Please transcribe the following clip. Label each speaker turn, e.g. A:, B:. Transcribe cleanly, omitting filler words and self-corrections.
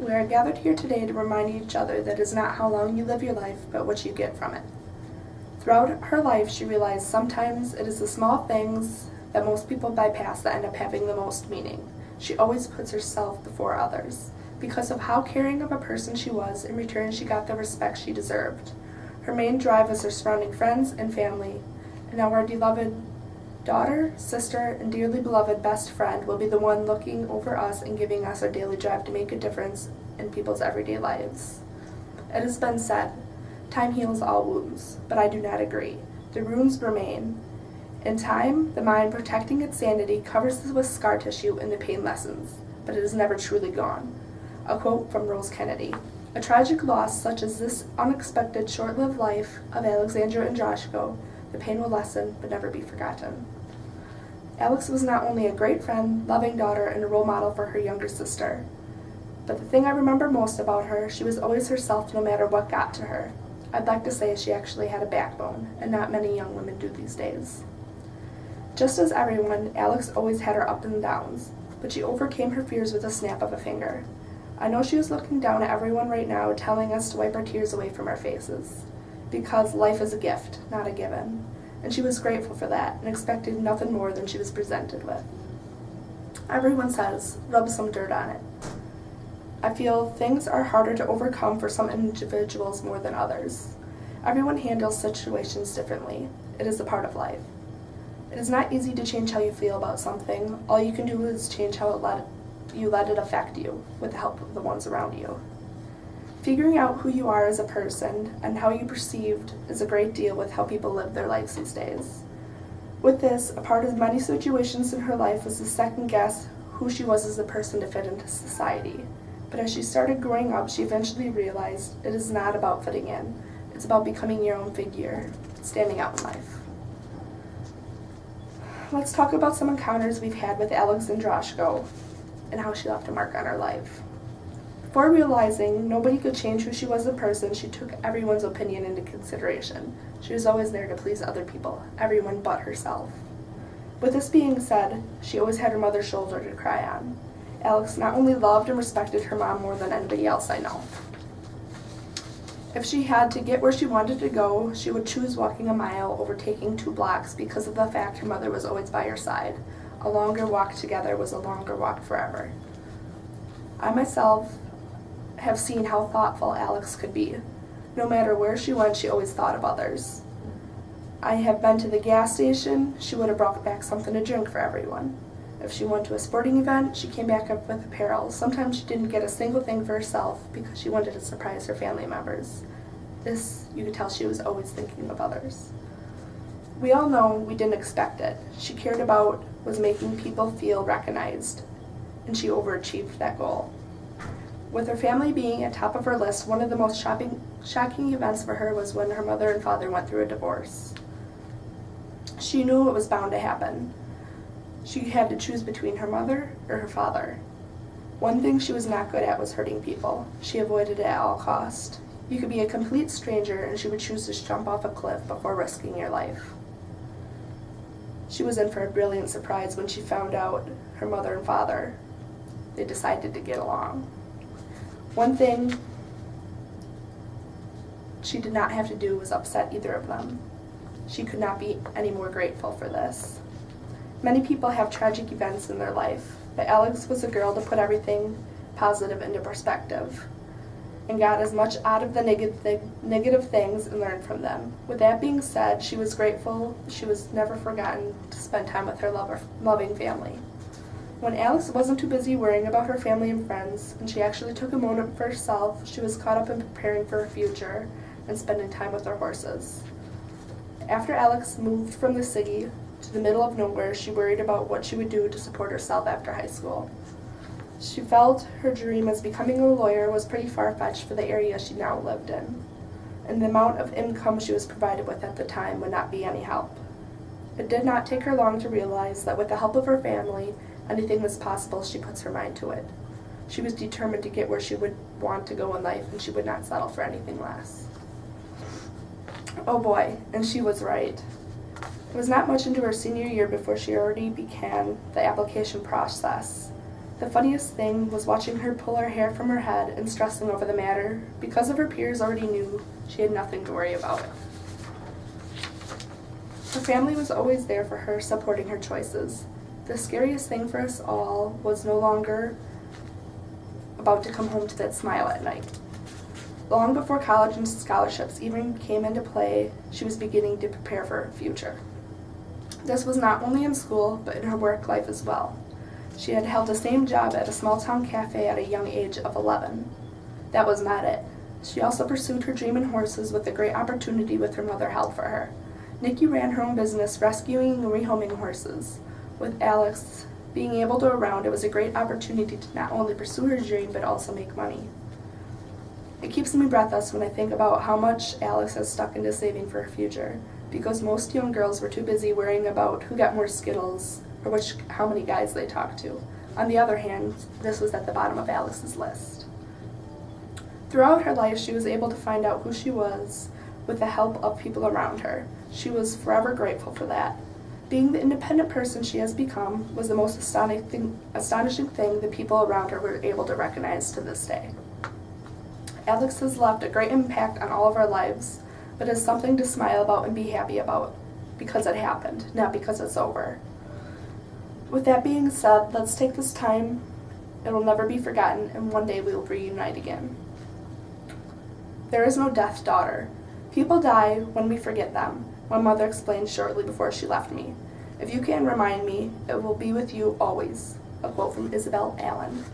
A: We are gathered here today to remind each other that it is not how long you live your life, but what you get from it. Throughout her life, she realized sometimes it is the small things that most people bypass that end up having the most meaning. She always puts herself before others. Because of how caring of a person she was, in return she got the respect she deserved. Her main drive was her surrounding friends and family, and now our beloved daughter, sister, and dearly beloved best friend will be the one looking over us and giving us our daily drive to make a difference in people's everyday lives. It has been said, time heals all wounds, but I do not agree. The wounds remain. In time, the mind protecting its sanity covers this with scar tissue and the pain lessens, but it is never truly gone. A quote from Rose Kennedy. A tragic loss such as this unexpected short-lived life of Alexandra Andraschko, the pain will lessen but never be forgotten. Alex was not only a great friend, loving daughter, and a role model for her younger sister, but the thing I remember most about her, she was always herself no matter what got to her. I'd like to say she actually had a backbone, and not many young women do these days. Just as everyone, Alex always had her ups and downs, but she overcame her fears with a snap of a finger. I know she is looking down at everyone right now, telling us to wipe our tears away from our faces, because life is a gift, not a given, and she was grateful for that and expected nothing more than she was presented with. Everyone says, rub some dirt on it. I feel things are harder to overcome for some individuals more than others. Everyone handles situations differently. It is a part of life. It is not easy to change how you feel about something. All you can do is change how you let it affect you, with the help of the ones around you. Figuring out who you are as a person and how you perceived is a great deal with how people live their lives these days. With this, a part of many situations in her life was to second guess who she was as a person to fit into society. But as she started growing up, she eventually realized it is not about fitting in. It's about becoming your own figure, standing out in life. Let's talk about some encounters we've had with Alex Andraschko and how she left a mark on her life. Before realizing nobody could change who she was as a person, she took everyone's opinion into consideration. She was always there to please other people, everyone but herself. With this being said, she always had her mother's shoulder to cry on. Alex not only loved and respected her mom more than anybody else I know. If she had to get where she wanted to go, she would choose walking a mile over taking 2 blocks because of the fact her mother was always by her side. A longer walk together was a longer walk forever. I myself have seen how thoughtful Alex could be. No matter where she went, she always thought of others. I have been to the gas station, she would have brought back something to drink for everyone. If she went to a sporting event, she came back up with apparel. Sometimes she didn't get a single thing for herself because she wanted to surprise her family members. This, you could tell she was always thinking of others. We all know we didn't expect it. She cared about was making people feel recognized, and she overachieved that goal. With her family being at top of her list, one of the most shocking events for her was when her mother and father went through a divorce. She knew it was bound to happen. She had to choose between her mother or her father. One thing she was not good at was hurting people. She avoided it at all costs. You could be a complete stranger and she would choose to jump off a cliff before risking your life. She was in for a brilliant surprise when she found out her mother and father, they decided to get along. One thing she did not have to do was upset either of them. She could not be any more grateful for this. Many people have tragic events in their life, but Alex was a girl to put everything positive into perspective and got as much out of the negative things and learned from them. With that being said, she was grateful she was never forgotten to spend time with her loving family. When Alex wasn't too busy worrying about her family and friends, and she actually took a moment for herself, she was caught up in preparing for her future and spending time with her horses. After Alex moved from the city to the middle of nowhere, she worried about what she would do to support herself after high school. She felt her dream as becoming a lawyer was pretty far-fetched for the area she now lived in, and the amount of income she was provided with at the time would not be any help. It did not take her long to realize that with the help of her family, anything was possible. She puts her mind to it. She was determined to get where she would want to go in life, and she would not settle for anything less. Oh boy, and she was right. It was not much into her senior year before she already began the application process. The funniest thing was watching her pull her hair from her head and stressing over the matter, because of her peers already knew she had nothing to worry about. Her family was always there for her, supporting her choices. The scariest thing for us all was no longer about to come home to that smile at night. Long before college and scholarships even came into play, she was beginning to prepare for her future. This was not only in school, but in her work life as well. She had held the same job at a small-town cafe at a young age of 11. That was not it. She also pursued her dream in horses with the great opportunity with her mother held for her. Nikki ran her own business rescuing and rehoming horses. With Alex being able to around, it was a great opportunity to not only pursue her dream, but also make money. It keeps me breathless when I think about how much Alex has stuck into saving for her future, because most young girls were too busy worrying about who got more Skittles or how many guys they talked to. On the other hand, this was at the bottom of Alex's list. Throughout her life, she was able to find out who she was with the help of people around her. She was forever grateful for that. Being the independent person she has become was the most astonishing thing the people around her were able to recognize to this day. Alex has left a great impact on all of our lives, but is something to smile about and be happy about, because it happened, not because it's over. With that being said, let's take this time. It will never be forgotten, and one day we will reunite again. There is no death, daughter. People die when we forget them, my mother explained shortly before she left me. If you can remind me, it will be with you always. A quote from Isabel Allen.